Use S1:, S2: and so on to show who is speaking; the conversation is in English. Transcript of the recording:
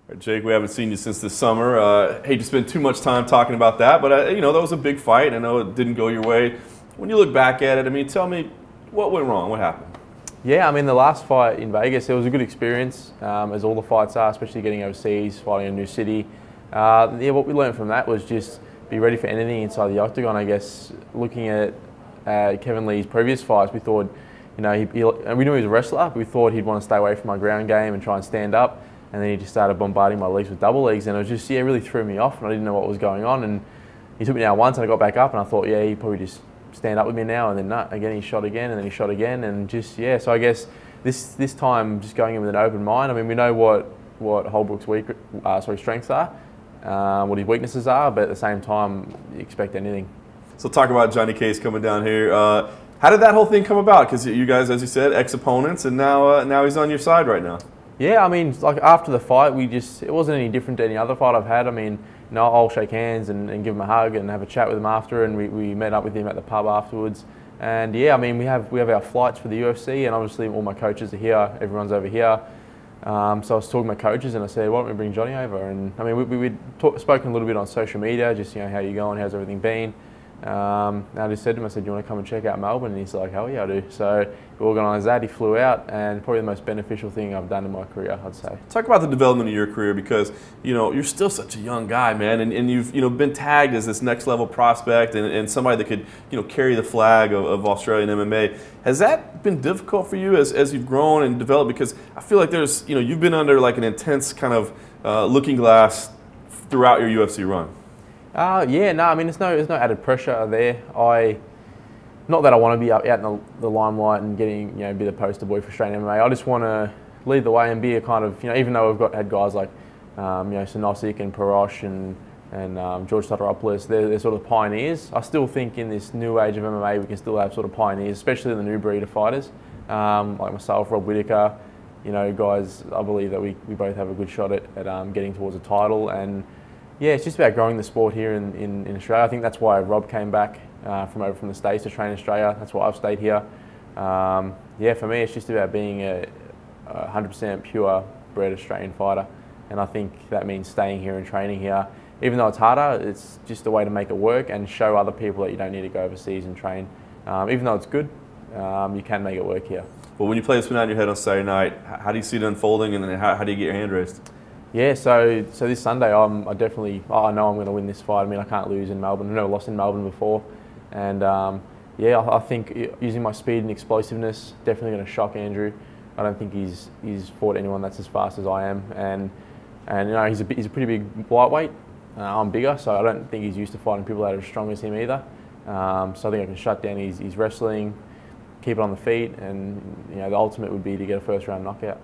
S1: Right, Jake, we haven't seen you since this summer. Hate to spend too much time talking about that, but you know, that was a big fight. I know it didn't go your way. When you look back at it, I mean, tell me what went wrong, what happened?
S2: Yeah, I mean, the last fight in Vegas, it was a good experience, as all the fights are, especially getting overseas, fighting in a new city. Yeah, what we learned from that was just be ready for anything inside the octagon, I guess. Looking at Kevin Lee's previous fights, we thought, you know, and we knew he was a wrestler, but we thought he'd want to stay away from my ground game and try and stand up. And then he just started bombarding my legs with double legs, and it was just, yeah, really threw me off, and I didn't know what was going on. And he took me down once, and I got back up, and I thought, yeah, he probably just stand up with me now, and then again he shot again, and then he shot again, and just, yeah. So I guess this time, just going in with an open mind. I mean, we know what Holbrook's strengths are, what his weaknesses are, but at the same time, you expect anything.
S1: So talk about Johnny Case coming down here. How did that whole thing come about? Because you guys, as you said, ex-opponents, and now he's on your side right now.
S2: Yeah, I mean, like after the fight, it wasn't any different to any other fight I've had. I mean, you know, I'll shake hands and give him a hug and have a chat with him after, and we met up with him at the pub afterwards. And yeah, I mean, we have our flights for the UFC, and obviously all my coaches are here, everyone's over here. So I was talking to my coaches, and I said, why don't we bring Johnny over? And I mean, we'd spoken a little bit on social media, just, you know, how you going, how's everything been? And I just said to him, I said, do you want to come and check out Melbourne? And he's like, hell yeah, I do. So we organised that, he flew out, and probably the most beneficial thing I've done in my career, I'd say.
S1: Talk about the development of your career, because, you know, you're still such a young guy, man, and you've, you know, been tagged as this next level prospect and somebody that could, you know, carry the flag of Australian MMA. Has that been difficult for you as you've grown and developed? Because I feel like there's, you know, you've been under like an intense kind of looking glass throughout your UFC run.
S2: Yeah, no, I mean, there's no added pressure there. Not that I want to be out in the limelight and getting, you know, be the poster boy for Australian MMA. I just want to lead the way and be a kind of, you know, even though we've had guys like, you know, Sinosic and Parosh and George Soteropoulos, they're sort of pioneers. I still think in this new age of MMA, we can still have sort of pioneers, especially in the new breed of fighters, like myself, Rob Whittaker, you know, guys. I believe that we both have a good shot at getting towards a title. And yeah, it's just about growing the sport here in Australia. I think that's why Rob came back from the States to train in Australia. That's why I've stayed here. Yeah, for me, it's just about being a 100% pure bred Australian fighter. And I think that means staying here and training here. Even though it's harder, it's just a way to make it work and show other people that you don't need to go overseas and train. Even though it's good, you can make it work here.
S1: Well, when you play this one out in your head on Saturday night, how do you see it unfolding, and then how do you get your hand raised?
S2: Yeah, so this Sunday, I know I'm going to win this fight. I mean, I can't lose in Melbourne. I've never lost in Melbourne before. And yeah, I think using my speed and explosiveness, definitely going to shock Andrew. I don't think he's fought anyone that's as fast as I am. And you know, he's a pretty big lightweight. I'm bigger, so I don't think he's used to fighting people that are as strong as him either. So I think I can shut down his wrestling, keep it on the feet, and you know, the ultimate would be to get a first round knockout.